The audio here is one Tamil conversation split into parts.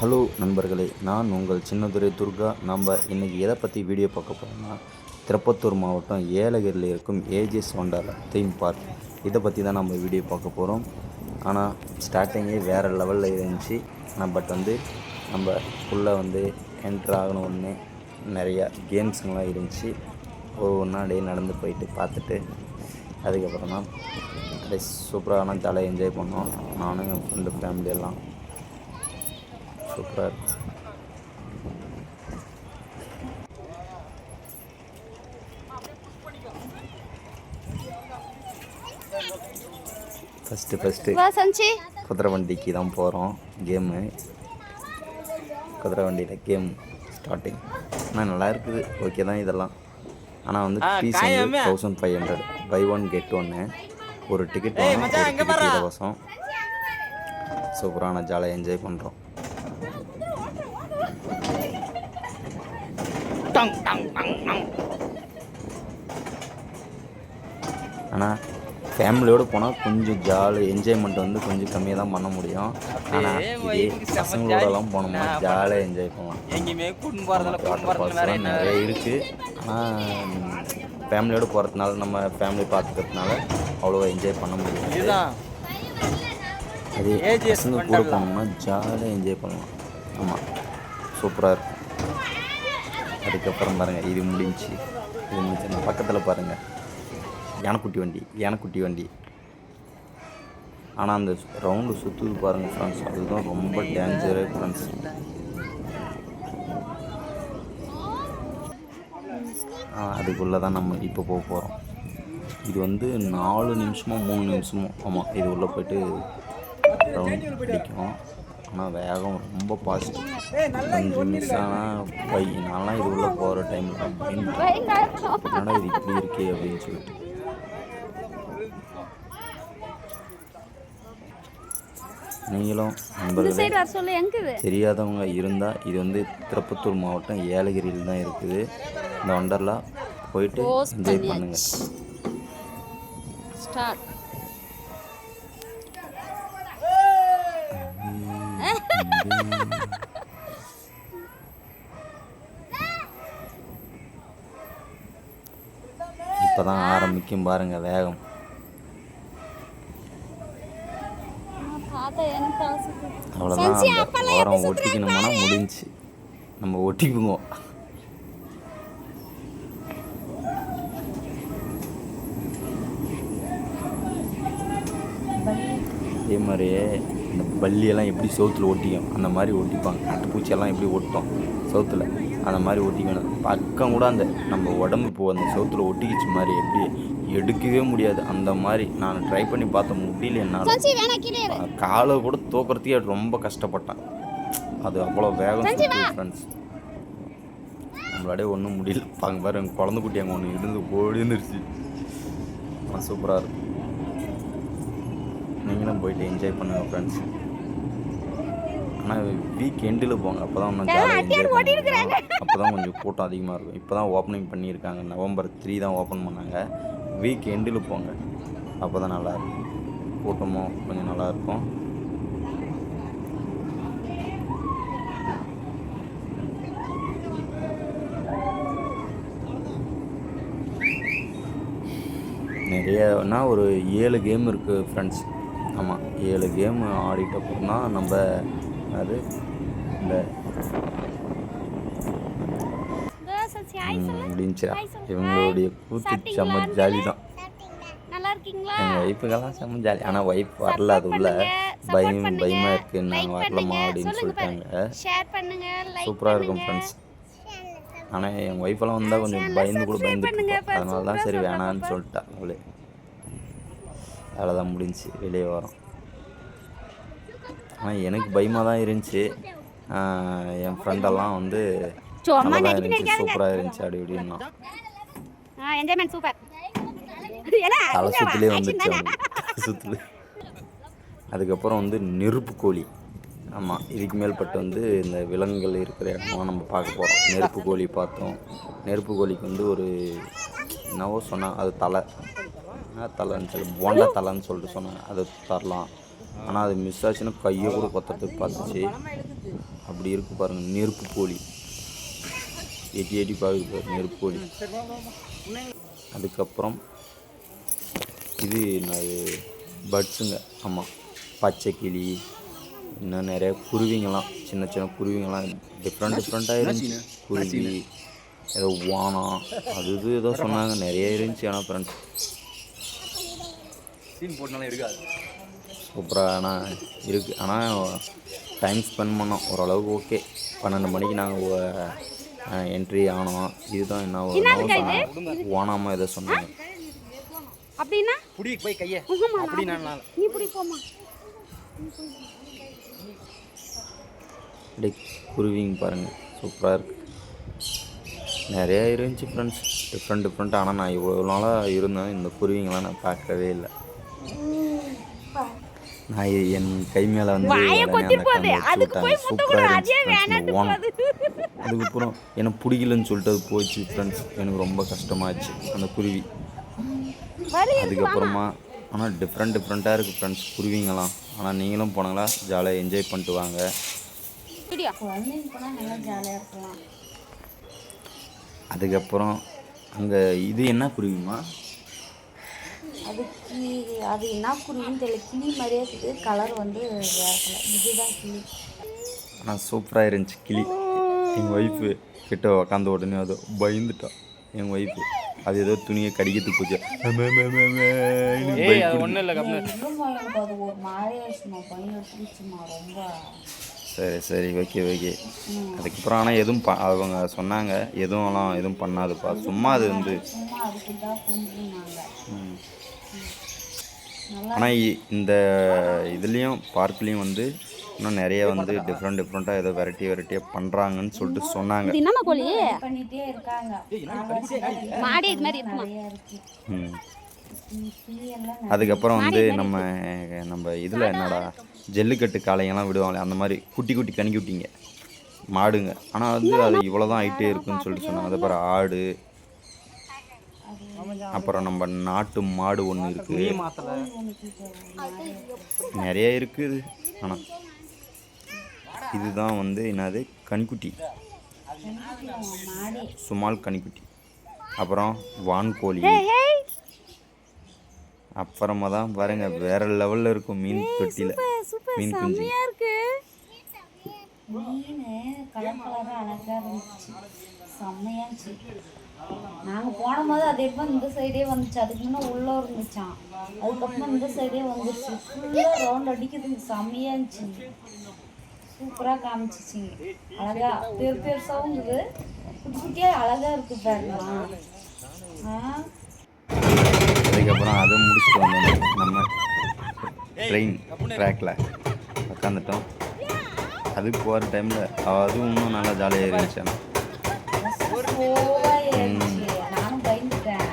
ஹலோ நண்பர்களே, நான் உங்கள் சின்னதுரை துர்கா. நம்ம இன்றைக்கி எதை பற்றி வீடியோ பார்க்க போகிறோம்னா, திருப்பத்தூர் மாவட்டம் ஏலகிரியில் இருக்கும் ஏஜிஎஸ் ஒண்டர்லா தீம் பார்க், இதை பற்றி தான் நம்ம வீடியோ பார்க்க போகிறோம். ஆனால் ஸ்டார்டிங்கே வேறு லெவலில் இருந்துச்சு. ஆனால் நம்ம உள்ளே என்ட்ரு ஆகணும் ஒன்று நிறையா கேம்ஸுங்கெலாம் இருந்துச்சு. ஒவ்வொன்றா டே நடந்து போயிட்டு பார்த்துட்டு அதுக்கப்புறம் தான் அப்படியே சூப்பரான ஜாலியாக என்ஜாய் பண்ணோம். நானும் என் ஃப்ரெண்டு ஃபேமிலியெல்லாம் சூப்பராக இருக்கும். ஃபஸ்ட்டு குதிரை வண்டிக்கு தான் போகிறோம். குதிரை வண்டியில் கேம் ஸ்டார்டிங். ஆனால் நல்லா இருக்குது, ஓகே தான் இதெல்லாம். ஆனால் ஃபீஸ் 1500, பை ஒன் கெட் ஒன்று. ஒரு டிக்கெட் இலவசம். சூப்பரான ஜாலியாக என்ஜாய் பண்ணுறோம். ஆனால் ஃபேமிலியோடு போனால் கொஞ்சம் ஜாலி என்ஜாய்மெண்ட் கொஞ்சம் கம்மியாக தான் பண்ண முடியும். ஆனால் இதே பசங்களோடலாம் போனோம்னா ஜாலியாக என்ஜாய் பண்ணலாம். நிறைய இருக்குது. ஆனால் ஃபேமிலியோடு போகிறதுனால நம்ம ஃபேமிலி பார்த்துக்கிறதுனால அவ்வளோவா என்ஜாய் பண்ண முடியும். அதே பசங்க கூட போனோம்னா ஜாலியாக என்ஜாய் பண்ணலாம். ஆமாம், சூப்பராக இருக்கும். அதுக்கப்புறம் பாருங்கள், இது முடிஞ்சு பக்கத்தில் பாருங்கள் யானைக்குட்டி வண்டி. ஆனால் அந்த ரவுண்டு சுற்றுது பாருங்கள் ஃப்ரெண்ட்ஸ், அதுதான் ரொம்ப டேஞ்சரு ஃப்ரெண்ட்ஸ். அதுக்குள்ளே தான் நம்ம இப்போ போக போகிறோம். இது 4 நிமிஷமோ 3 நிமிஷமோ, ஆமாம், இது உள்ளே போய்ட்டு ரவுண்ட் பிடிக்கும். ஆனால் வேகம் ரொம்ப பாசிட்டிவ். 5 நிமிஷம் ஆனால் நான்லாம் இது உள்ளே போகிற டைமில் பயந்துட்டேன், இது இப்படி இருக்கே அப்படின்னு சொல்லிட்டு. நீங்களும் நண்பர்களே தெரியாதவங்க இருந்தால், இது திருப்பத்தூர் மாவட்டம் ஏலகிரியில் தான் இருக்குது. இந்த ஒண்டர்லா போயிட்டு என்ஜாய் பண்ணுங்கள். இப்போதான் ஆரம்பிக்கும் பாருங்க வேகம். அவ்வளோதான், அந்த ஓரம் ஒட்டிக்கணும்னா முடிஞ்சு, நம்ம ஒட்டிக்குவோம். அதே மாதிரியே இந்த பல்லியெல்லாம் எப்படி சவுத்தில் ஒட்டிக்கும் அந்த மாதிரி ஒட்டிப்பாங்க. கட்டுப்பூச்சியெல்லாம் எப்படி ஒட்டும் சவுத்தில், அந்த மாதிரி ஒட்டிக்கணும். பக்கம் கூட அந்த நம்ம உடம்பு அந்த சவுத்தில் ஒட்டிக்கிச்சு மாதிரி எப்படி எடுக்கவே முடியாது. அந்த மாதிரி நான் ட்ரை பண்ணி பார்த்தேன், முடியல என்னால். காலை கூட தூக்கிறதுக்கே ரொம்ப கஷ்டப்பட்டேன். அது அவ்வளோ வேகம் ஃப்ரெண்ட்ஸ். நம்மளாலே ஒன்றும் முடியல. பாருங்க பாரு, எங்கள் குழந்தை குட்டி அங்கே ஒன்று இருந்து ஓடிந்துருச்சு. சூப்பராக இருக்கும். நீங்களும் போயிட்டு என்ஜாய் பண்ணுங்கள் ஃப்ரெண்ட்ஸ். ஆனால் வீக் எண்டில் போங்க, அப்போ தான் இன்னும் ஜாலியாக என்ஜாய் பண்ணுவாங்க. அப்போ தான் கொஞ்சம் கூட்டம் அதிகமாக இருக்கும். இப்போ தான் ஓப்பனிங் பண்ணியிருக்காங்க, November 3 தான் ஓப்பன் பண்ணாங்க. வீக் எண்டில் போங்க, அப்போ தான் நல்லாயிருக்கும். கூட்டமும் கொஞ்சம் நல்லாயிருக்கும். நிறையனா ஒரு 7 கேம் இருக்குது ஃப்ரெண்ட்ஸ். ஆமாம், 7 கேம் ஆடிட்டப்பறம் தான் நம்ம அது இந்த முடிஞ்சா. இவங்களுடைய கூத்து செம்ம ஜாலி தான். எங்கள் ஒய்ஃபுக்கெல்லாம் செம்ம ஜாலி. ஆனால் ஒய்ஃப் வரல, அது உள்ள பயமாக இருக்குது, நாங்கள் வரலமா அப்படின்னு சொல்லிட்டாங்க. சூப்பராக இருக்கும் ஃப்ரெண்ட்ஸ். ஆனால் என் ஒய்ஃபெல்லாம் வந்தால் கொஞ்சம் பயந்துட்டு, அதனால தான் சரி வேணான்னு சொல்லிட்டா அவளே. அவ்வளோதான், முடிஞ்சு வெளியே வரோம். ஆனால் எனக்கு பயமாக தான் இருந்துச்சு. என் ஃப்ரெண்டெல்லாம் நல்லா இருந்துச்சு, சூப்பராக இருந்துச்சு அப்படி இப்படின்னா. தலை சுற்றுலே வந்துச்சு சுற்றுல. அதுக்கப்புறம் நெருப்பு கோழி. ஆமாம், இதுக்கு மேல்பட்டு இந்த விலங்குகள் இருக்கிற இடமா நம்ம பார்க்க போகிறோம். நெருப்பு கோழி பார்த்தோம். நெருப்பு கோழிக்கு ஒரு என்னவோ சொன்னால், அது தலைன்னு சொல்லி போண்டா தலைன்னு சொல்லிட்டு சொன்னாங்க. அது தரலாம். ஆனால் அது மிஸ் ஆச்சுன்னா கையை கூட கொத்துறதுக்கு பார்த்துச்சு. அப்படி இருக்குது பாருங்கள். நெருப்பு கோழி எட்டி எட்டி பார்க்குது பாரு, நெருப்பு கோழி. அதுக்கப்புறம் இது என்னது பட்ஸுங்க. ஆமாம், பச்சை கிளி, இன்னும் நிறைய குருவிங்கெல்லாம், சின்ன சின்ன குருவிங்கெல்லாம் டிஃப்ரெண்ட்டாக இருந்துச்சு. குருவி, ஏதோ வானம், அது இது ஏதோ சொன்னாங்க, நிறைய இருந்துச்சு. ஆனால் ஃப்ரெண்ட்ஸ் சூப்பராக ஆனால் இருக்குது. ஆனால் டைம் ஸ்பெண்ட் பண்ணோம் ஓரளவுக்கு. ஓகே, 12 மணிக்கு நாங்கள் என்ட்ரி ஆனோம். இதுதான் என்ன ஓனாமல் எதோ சொன்னாங்க. அப்படின்னா போய் கையை நீ புடி போமா. அப்படியே குருவிங்க பாருங்கள், சூப்பராக இருக்குது. நிறையா இருந்துச்சு ஃப்ரெண்ட்ஸ், டிஃப்ரெண்ட்டாக. ஆனால் நான் இவ்வளோ நாளாக இருந்தேன், இந்த குருவிங்களாம் நான் பார்க்கவே இல்லை. நான் என் கை மேலே வந்து சூப்பராக இருந்துச்சு ஓனம். அதுக்கப்புறம் எனக்கு பிடிக்கலன்னு சொல்லிட்டு அது போச்சு ஃப்ரெண்ட்ஸ். எனக்கு ரொம்ப கஷ்டமாச்சு அந்த குருவி. அதுக்கப்புறமா ஆனால் டிஃப்ரெண்ட்டாக இருக்குது ஃப்ரெண்ட்ஸ் குருவிங்கெல்லாம். ஆனால் நீங்களும் போனாங்களா, ஜாலியாக என்ஜாய் பண்ணிட்டு வாங்க. அதுக்கப்புறம் அங்கே இது என்ன குருவிமா? அது என்ன குருவின்னு தெரியல, கிளி மாதிரியே இருக்குது. கலர் வந்து வேறு கலர். இதுதான் கிளி. ஆனால் சூப்பராக இருந்துச்சு கிளி. எங்கள் ஒய்ஃபு கிட்ட உக்காந்த உடனே அது பயந்துட்டான் எங்கள் ஒய்ஃபு. அது ஏதோ துணியை கடிக்கிறதுக்கு போச்சு. ஒன்றும் இல்லை, அது ஒரு மாதிரியா பையன் பிடிச்சுமா ரொம்ப. சரி ஓகே. அதுக்கப்புறம் ஆனால் எதுவும் அவங்க சொன்னாங்க, எதுவும் பண்ணாதுப்பா, சும்மா அது வந்து. ஆனால் இந்த இதுலேயும் பார்க்லேயும் வந்து இன்னும் நிறைய வந்து டிஃப்ரெண்ட்டாக ஏதோ வெரைட்டியாக பண்ணுறாங்கன்னு சொல்லிட்டு சொன்னாங்க. அதுக்கப்புறம் வந்து நம்ம இதில் என்னடா ஜல்லிக்கட்டு காளைங்கெல்லாம் விடுவாங்களே, அந்த மாதிரி குட்டி கனிக்குட்டிங்க மாடுங்க. ஆனால் வந்து அது இவ்வளோ தான் ஆகிட்டே இருக்குன்னு சொல்லிட்டு சொன்னாங்க. அது அப்புறம் ஆடு, அப்புறம் நம்ம நாட்டு மாடு ஒன்று இருக்குது, நிறைய இருக்குது. ஆனால் இதுதான் வந்து என்னது கனிக்குட்டி, சுமால் கனிக்குட்டி. அப்புறம் வான்கோழி. அப்புறமா தான் பாருங்க வேற லெவலில் இருக்கும் மீன் தொட்டியில் மீன் குஞ்சு. நாங்கள் போனபோது அதே போல் இந்த சைடே வந்துச்சு. அதுக்கு முன்னே உள்ளே இருந்துச்சான், அதுக்கப்புறம் இந்த சைடே வந்துருச்சு. ஃபுல்லாக ரவுண்ட் அடிக்குதுங்க, செம்மையாக இருந்துச்சு. சூப்பராக காமிச்சிச்சிங்க, அழகா பெருசாகவும் இருக்குது, குட்டியாக அழகாக இருக்குது பாருங்களா. அதுக்கப்புறம் அதை முடிச்சுட்டு வந்தோம். நம்ம ட்ரெயின் ட்ராக்கில் உட்காந்துட்டோம். அதுக்கு போகிற டைமில் அதுவும் இன்னும் நல்லா ஜாலியாக இருந்துச்சு. நானும் பயந்துட்டேன்.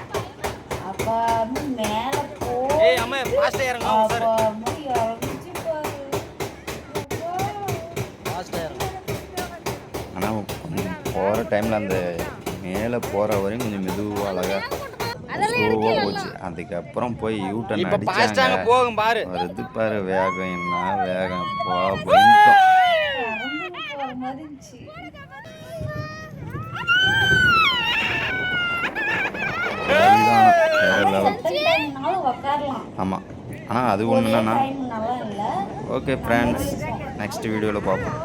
அப்போ மேலே ஆனால் போகிற டைமில் அந்த மேலே போகிற வரையும் கொஞ்சம் மெதுவாக அழகாக ஸ்லோவாக போச்சு. அதுக்கப்புறம் போய் யூட்டன் அடிச்சாங்க. வருது பாரு வேகம், என்ன வேகம் பயந்துட்டோம். ஆமாம், ஆனால் அது ஒன்றுனா ஓகே ஃப்ரெண்ட்ஸ், நெக்ஸ்ட் வீடியோவில் பார்ப்போம்.